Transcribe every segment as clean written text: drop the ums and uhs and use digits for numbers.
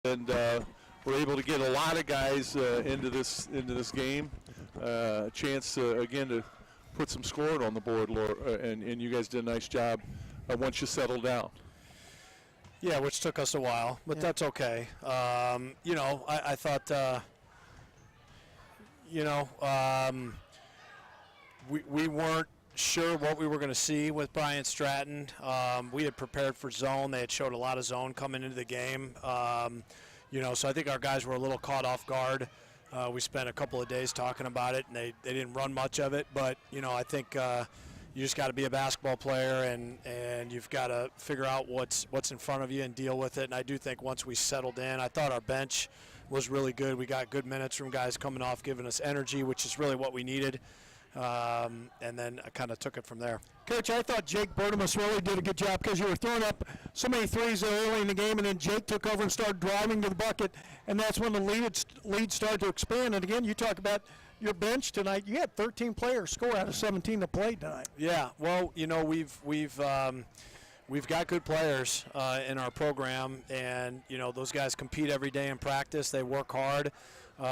and we're able to get a lot of guys into this game. A chance again to put some scoring on the board, and you guys did a nice job once you settled down. Yeah, which took us a while, but that's okay. I thought, we weren't sure what we were going to see with Bryant-Stratton. We had prepared for zone. They had showed a lot of zone coming into the game. So I think our guys were a little caught off guard. We spent a couple of days talking about it, and they didn't run much of it. But, I think you just got to be a basketball player, and you've got to figure out what's in front of you and deal with it. And I do think once we settled in, I thought our bench was really good. We got good minutes from guys coming off, giving us energy, which is really what we needed. And then I kind of took it from there. Coach, I thought Jake Bertimus really did a good job because you were throwing up so many threes early in the game, and then Jake took over and started driving to the bucket, and that's when the lead started to expand. And again, you talk about your bench tonight. You had 13 players score out of 17 that played tonight. Yeah, well, we've got good players in our program, and those guys compete every day in practice. They work hard. They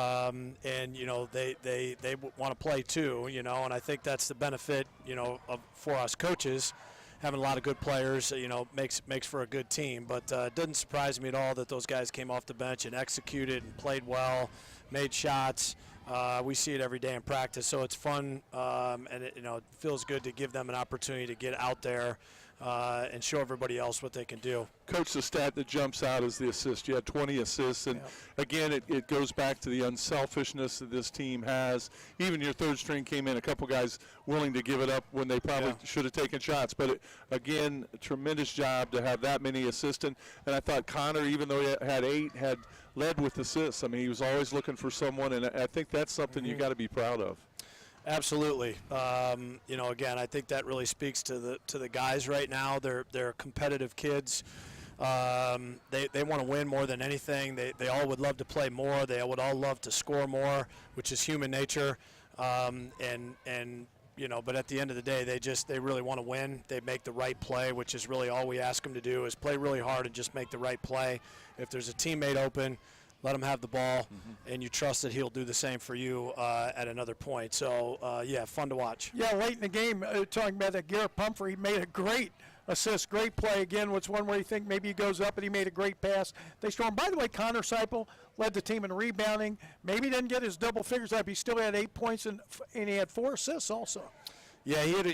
want to play too, and I think that's the benefit, for us coaches, having a lot of good players, makes for a good team. But it doesn't surprise me at all that those guys came off the bench and executed and played well, made shots. We see it every day in practice, so it's fun, and it feels good to give them an opportunity to get out there and show everybody else what they can do. Coach, the stat that jumps out is the assist. You had 20 assists, and again, it goes back to the unselfishness that this team has. Even your third string came in, a couple guys willing to give it up when they probably should have taken shots. But again, a tremendous job to have that many assists. And I thought Connor, even though he had 8, had led with assists. I mean, he was always looking for someone, and I think that's something you got to be proud of. Absolutely. Again, I think that really speaks to the guys right now. They're competitive kids. They want to win more than anything. They all would love to play more. They would all love to score more, which is human nature. But at the end of the day, they really want to win. They make the right play, which is really all we ask them to do, is play really hard and just make the right play. If there's a teammate open, let him have the ball, and you trust that he'll do the same for you at another point. So, fun to watch. Yeah, late in the game, talking about that, Garrett Pumphrey made a great assist, great play. Again, was one where you think maybe he goes up, and he made a great pass. They stormed. By the way, Connor Seipel led the team in rebounding. Maybe didn't get his double figures up. He still had 8 points, and he had 4 assists also. Yeah, he had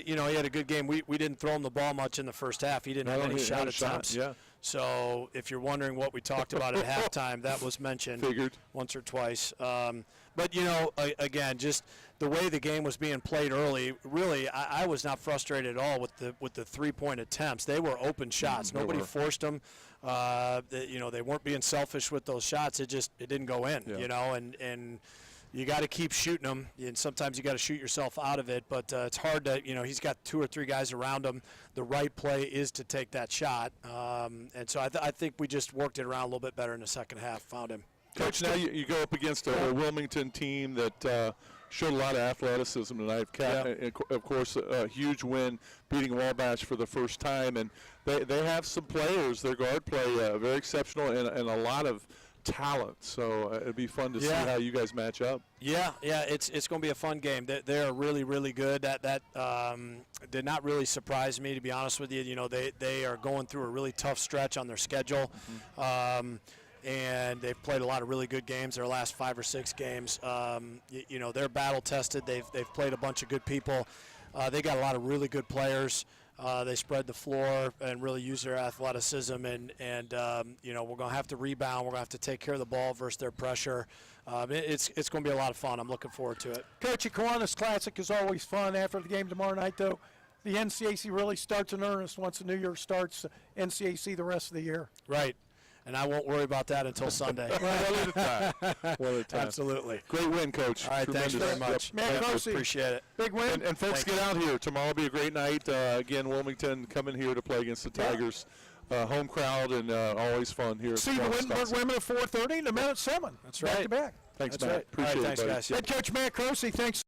a good game. We didn't throw him the ball much in the first half. He didn't have any shot attempts. Yeah. So if you're wondering what we talked about at halftime, that was mentioned once or twice. But again, just the way the game was being played early, really, I was not frustrated at all with the 3-point attempts. They were open shots. Nobody forced them. They weren't being selfish with those shots. It didn't go in. And you got to keep shooting them, and sometimes you got to shoot yourself out of it. But it's hard to, he's got 2 or 3 guys around him. The right play is to take that shot, and so I think we just worked it around a little bit better in the second half. Found him. Coach, now you go up against a Wilmington team that showed a lot of athleticism tonight. Of course, a huge win, beating Wabash for the first time, and they have some players. Their guard play very exceptional, and a lot of talent, so it'd be fun to see how you guys match up. Yeah, it's going to be a fun game. They're really, really good. That did not really surprise me, to be honest with you. They are going through a really tough stretch on their schedule, and they've played a lot of really good games. Their last 5 or 6 games, they're battle tested. They've played a bunch of good people. They got a lot of really good players. They spread the floor and really use their athleticism, and we're going to have to rebound. We're going to have to take care of the ball versus their pressure. It's going to be a lot of fun. I'm looking forward to it. Coach, the Kiwanis Classic is always fun. After the game tomorrow night, though, the NCAC really starts in earnest once the new year starts. NCAC the rest of the year. Right. And I won't worry about that until Sunday. One at a time. Absolutely. Great win, Coach. All right, thanks very much. Man, Croci, appreciate it. Big win. And folks, get out here. Tomorrow will be a great night. Again, Wilmington coming here to play against the Tigers. Home crowd, and always fun here. See the Wittenberg women at 4:30 and the men at 7. That's right. Back to back. Thanks, That's Matt. right. Appreciate All right, it, thanks, buddy. guys. Head coach Matt Croci, thanks.